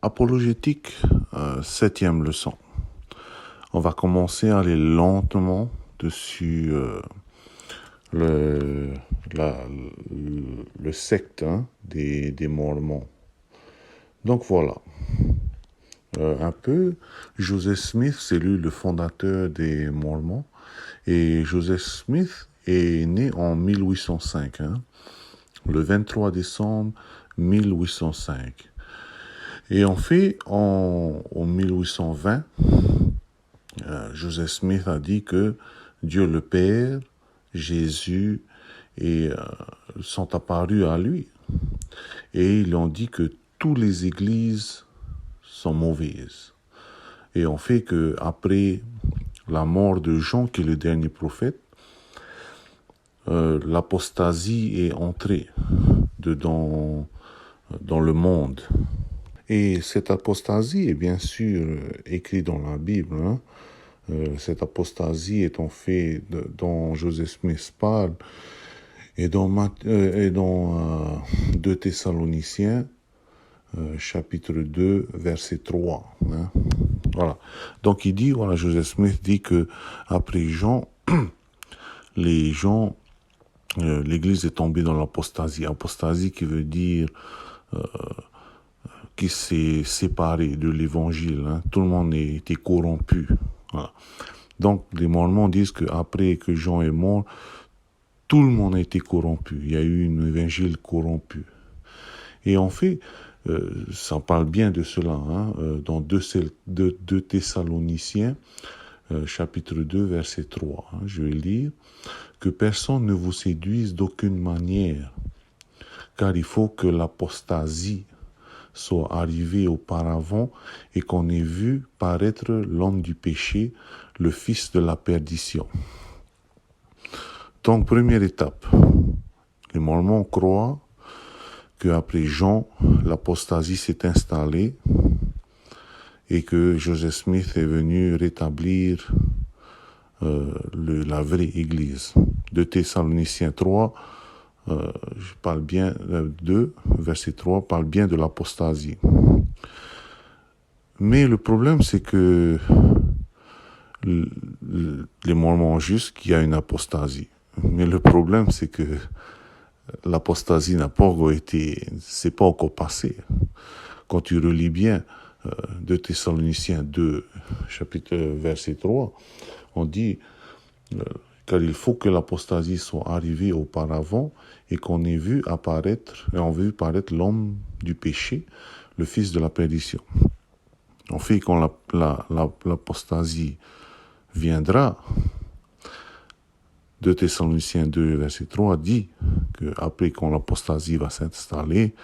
Apologétique, 7e leçon. On va commencer à aller lentement dessus le secte des Mormons. Donc voilà. Un peu, Joseph Smith, c'est lui le fondateur des Mormons. Et Joseph Smith est né en 1805, le 23 décembre 1805. Et en fait, en 1820, Joseph Smith a dit que Dieu le Père, Jésus sont apparus à lui. Et ils ont dit que toutes les églises sont mauvaises. Et on fait que après la mort de Jean, qui est le dernier prophète, l'apostasie est entrée dans le monde. Et cette apostasie est bien sûr écrite dans la Bible. Cette apostasie est en fait dont Joseph Smith parle et dans 2 Thessaloniciens, chapitre 2, verset 3. Voilà. Donc il dit, voilà, Joseph Smith dit que après Jean, l'Église est tombée dans l'apostasie. Apostasie qui veut dire qui s'est séparé de l'Évangile. Tout le monde était corrompu. Voilà. Donc les Mormons disent qu'après que Jean est mort, tout le monde a été corrompu. Il y a eu un évangile corrompu. Et en fait, ça parle bien de cela. Dans 2 Thessaloniciens, chapitre 2, verset 3. Je vais lire. Que personne ne vous séduise d'aucune manière, car il faut que l'apostasie soit arrivée auparavant et qu'on ait vu paraître l'homme du péché, le fils de la perdition. Donc, première étape, les Mormons croient qu'après Jean, l'apostasie s'est installée et que Joseph Smith est venu rétablir la vraie Église. 2 Thessaloniciens 3, je parle bien 2, verset 3, parle bien de l'apostasie. Mais le problème, c'est que les Mormons jugent qu'il y a une apostasie. Mais le problème, c'est que l'apostasie n'a pas encore c'est pas encore passé. Quand tu relis bien 2 Thessaloniciens 2, chapitre verset 3, on dit car il faut que l'apostasie soit arrivée auparavant et qu'on ait vu apparaître l'homme du péché, le fils de la perdition. En fait, quand l'apostasie viendra, 2 Thessaloniciens 2, verset 3 dit qu'après quand l'apostasie va s'installer,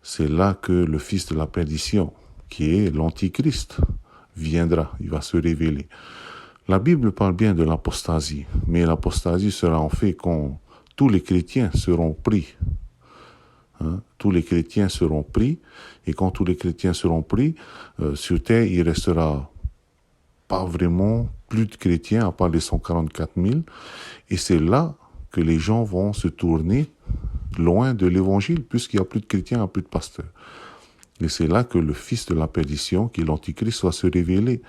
c'est là que le fils de la perdition, qui est l'Antichrist, viendra, il va se révéler. La Bible parle bien de l'apostasie, mais l'apostasie sera en fait quand tous les chrétiens seront pris. Tous les chrétiens seront pris, et quand tous les chrétiens seront pris, sur terre, il restera pas vraiment plus de chrétiens à part les 144 000, et c'est là que les gens vont se tourner loin de l'évangile, puisqu'il n'y a plus de chrétiens, il n'y a plus de pasteurs. Et c'est là que le fils de la perdition, qui est l'Antichrist, va se révéler.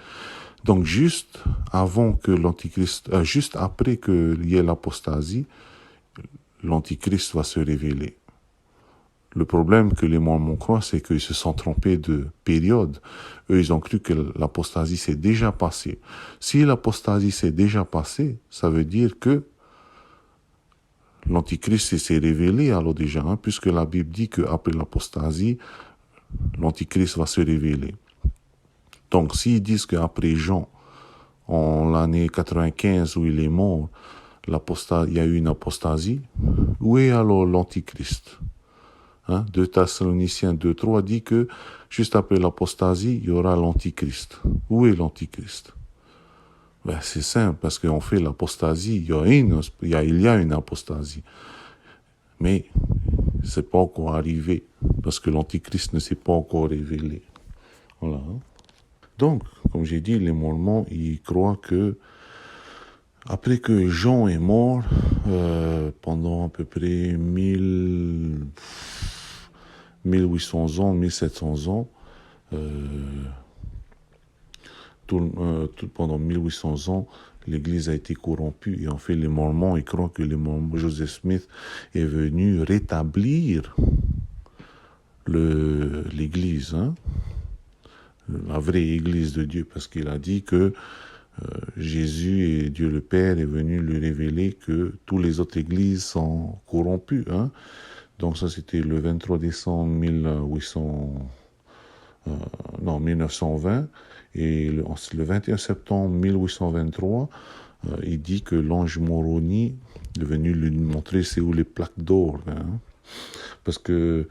Donc juste après qu'il y ait l'apostasie, l'Antichrist va se révéler. Le problème que les Mormons croient, c'est qu'ils se sont trompés de période. Eux, ils ont cru que l'apostasie s'est déjà passée. Si l'apostasie s'est déjà passée, ça veut dire que l'Antichrist s'est révélé alors déjà, puisque la Bible dit qu'après l'apostasie, l'Antichrist va se révéler. Donc, s'ils disent qu'après Jean, en l'année 95 où il est mort, il y a eu une apostasie, où est alors l'Antichrist? 2 Thessaloniciens 2.3 dit que juste après l'apostasie, il y aura l'Antichrist. Où est l'Antichrist? C'est simple, parce qu'en fait, l'apostasie, il y a une apostasie. Mais c'est pas encore arrivé, parce que l'Antichrist ne s'est pas encore révélé. Voilà. Donc, comme j'ai dit, les Mormons, ils croient que après que Jean est mort, pendant à peu près 1800 ans, 1700 ans, Pendant 1800 ans, l'Église a été corrompue. Et en fait, les Mormons, ils croient que Joseph Smith est venu rétablir l'Église, hein, la vraie Église de Dieu, parce qu'il a dit que Jésus et Dieu le Père est venu lui révéler que toutes les autres églises sont corrompues. Hein. Donc ça, c'était le 23 décembre 1920. Et le 21 septembre 1823, il dit que l'ange Moroni est venu lui montrer c'est où les plaques d'or. Hein. Parce que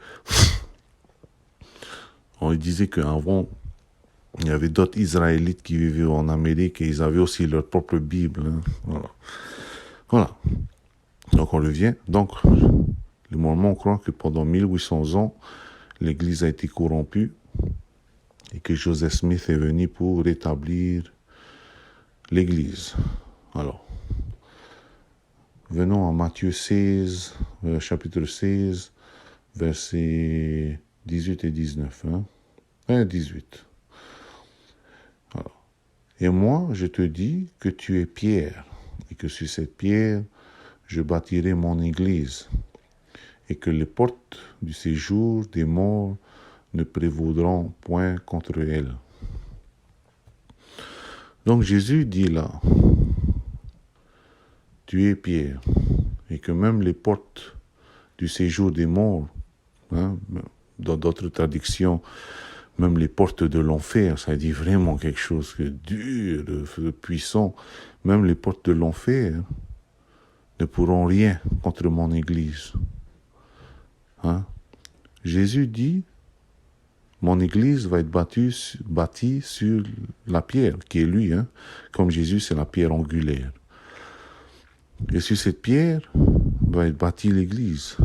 on disait qu'avant, il y avait d'autres Israélites qui vivaient en Amérique et ils avaient aussi leur propre Bible. Hein. Voilà. Donc on revient. Donc, les Mormons croient que pendant 1800 ans, l'Église a été corrompue et que Joseph Smith est venu pour rétablir l'Église. Alors, venons à Matthieu 16, chapitre 16, versets 18 et 19. 18. Alors. Et moi, je te dis que tu es Pierre, et que sur cette pierre, je bâtirai mon Église, et que les portes du séjour des morts ne prévaudront point contre elle. Donc Jésus dit là, tu es Pierre, et que même les portes du séjour des morts, hein, dans d'autres traductions, même les portes de l'enfer, ça dit vraiment quelque chose de dur, de puissant, même les portes de l'enfer ne pourront rien contre mon Église. Hein? Jésus dit, mon Église va être bâtie sur la pierre, qui est lui. Hein? Comme Jésus, c'est la pierre angulaire. Et sur cette pierre va être bâtie l'Église.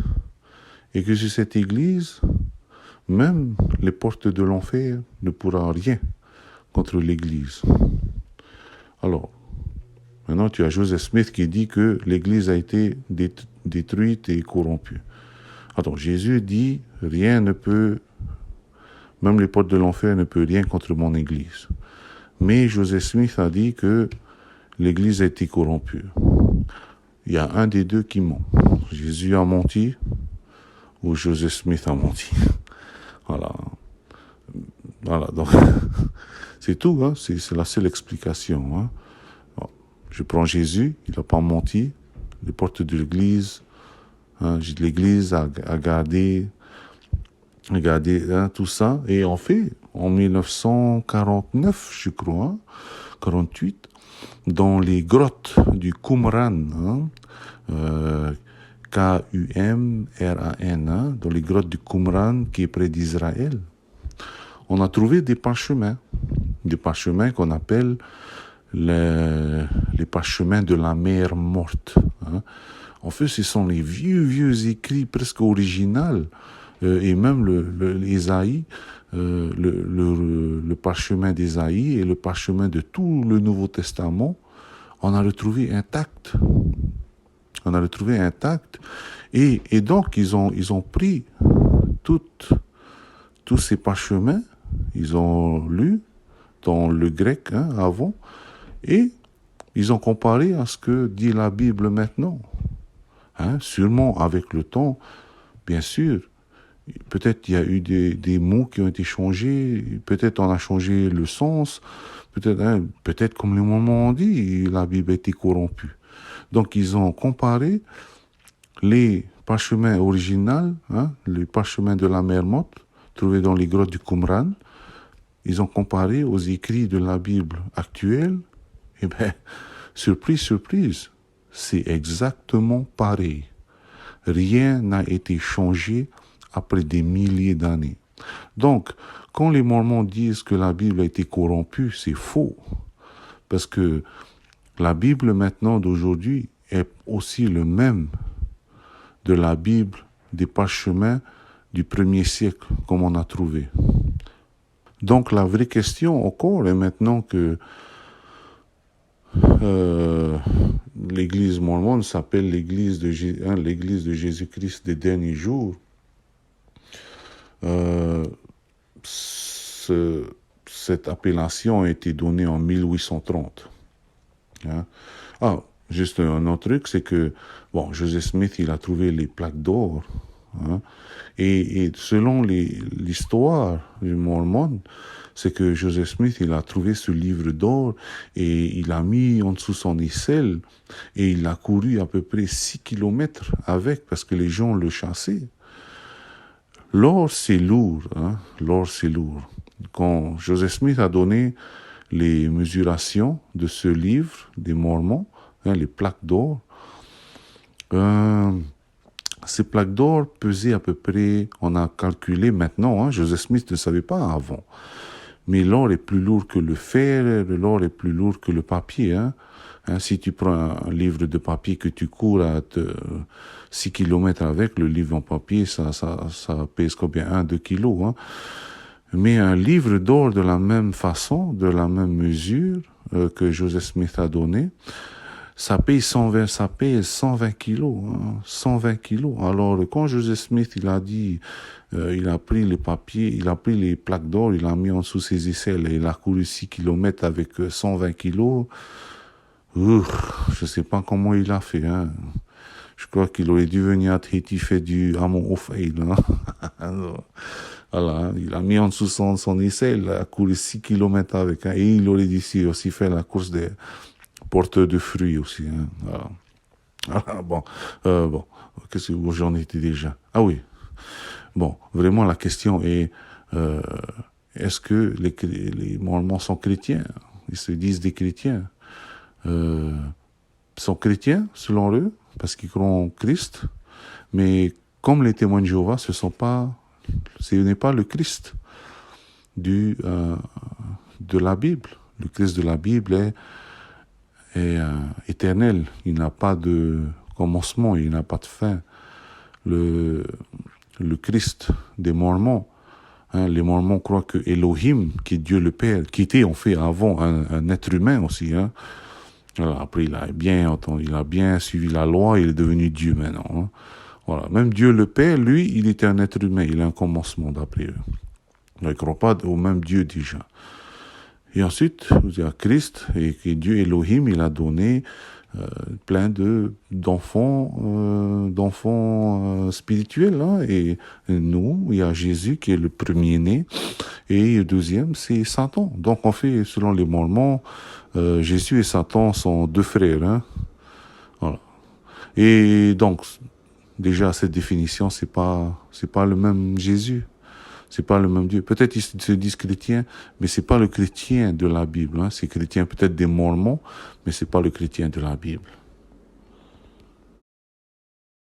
Et que sur cette Église, même les portes de l'enfer ne pourront rien contre l'Église. Alors, maintenant tu as Joseph Smith qui dit que l'Église a été détruite et corrompue. Alors Jésus dit, rien ne peut, même les portes de l'enfer ne peuvent rien contre mon Église. Mais Joseph Smith a dit que l'Église a été corrompue. Il y a un des deux qui ment. Jésus a menti ou Joseph Smith a menti. Voilà, donc c'est tout, hein? C'est la seule explication. Hein? Bon, je prends Jésus, il n'a pas menti. Les portes de l'Église, hein, l'Église a gardé hein, tout ça. Et en fait, en 1949, je crois, hein, 48, dans les grottes du Qumran, hein, K-U-M-R-A-N, hein, dans les grottes du Qumran qui est près d'Israël, on a trouvé des parchemins qu'on appelle les parchemins de la mer morte. Hein. En fait, ce sont les vieux écrits presque originaux, et même l'Ésaïe, le parchemin d'Ésaïe et le parchemin de tout le Nouveau Testament, on a retrouvé intact. Et donc ils ont pris tous ces parchemins, ils ont lu dans le grec hein, avant, et ils ont comparé à ce que dit la Bible maintenant. Hein, sûrement avec le temps, bien sûr, peut-être il y a eu des mots qui ont été changés, peut-être on a changé le sens, peut-être comme les Mormons ont dit, la Bible a été corrompue. Donc ils ont comparé les parchemins originaux, hein, les parchemins de la mer morte, trouvés dans les grottes du Qumran, ils ont comparé aux écrits de la Bible actuelle, et bien, surprise, c'est exactement pareil. Rien n'a été changé après des milliers d'années. Donc, quand les Mormons disent que la Bible a été corrompue, c'est faux. Parce que la Bible maintenant d'aujourd'hui est aussi le même de la Bible des parchemins du 1er siècle, comme on a trouvé. Donc la vraie question encore est maintenant que l'Église mormone s'appelle l'Église de Jésus-Christ des derniers jours. cette appellation a été donnée en 1830. Hein. Ah, juste un autre truc, c'est que, Joseph Smith, il a trouvé les plaques d'or. Hein, et selon l'histoire du Mormon, c'est que Joseph Smith, il a trouvé ce livre d'or et il l'a mis en dessous son aisselle et il a couru à peu près 6 kilomètres avec parce que les gens le chassaient. L'or, c'est lourd. Hein? L'or, c'est lourd. Quand Joseph Smith a donné les mesurations de ce livre des Mormons, les plaques d'or, ces plaques d'or pesaient à peu près, on a calculé maintenant, Joseph Smith ne savait pas avant, mais l'or est plus lourd que le fer, l'or est plus lourd que le papier. Si tu prends un livre de papier que tu cours à 6 km avec, le livre en papier, ça pèse combien? 1-2 kilos. Mais un livre d'or de la même façon, de la même mesure que Joseph Smith a donné, ça pèse 120 kilos. 120 kilos. Alors, quand Joseph Smith, il a dit, il a pris les papiers, il a pris les plaques d'or, il a mis en dessous ses aisselles et il a couru 6 km avec 120 kilos, je sais pas comment il a fait. Je crois qu'il aurait dû venir à Tahiti faire du Hamon Ofail. Voilà, il a mis en dessous son aisselle, il a couru 6 km avec. Et il aurait dû aussi faire la course des porteurs de fruits aussi. Voilà, bon, qu'est-ce que j'en étais déjà? Ah oui. Bon, vraiment la question est, est-ce que les Mormons sont chrétiens? Ils se disent des chrétiens. Sont chrétiens, selon eux, parce qu'ils croient en Christ, mais comme les témoins de Jéhovah, ce n'est pas le Christ de la Bible. Le Christ de la Bible est éternel. Il n'a pas de commencement, il n'a pas de fin. Le Christ des Mormons, les Mormons croient que Elohim, qui est Dieu le Père, qui était en fait avant un être humain aussi. Alors après, il a bien suivi la loi, il est devenu Dieu maintenant. Voilà. Même Dieu le Père, lui, il était un être humain, il a un commencement d'après eux. Ils ne croient pas au même Dieu déjà. Et ensuite, il y a Christ, et Dieu Elohim, il a donné plein d'enfants spirituels. Et nous, il y a Jésus qui est le premier-né, et le deuxième, c'est Satan. Donc en fait, selon les Mormons, Jésus et Satan sont deux frères. Voilà. Et donc, déjà, cette définition, c'est pas le même Jésus. C'est pas le même Dieu. Peut-être ils se disent chrétiens, mais c'est pas le chrétien de la Bible. C'est chrétien peut-être des Mormons, mais c'est pas le chrétien de la Bible.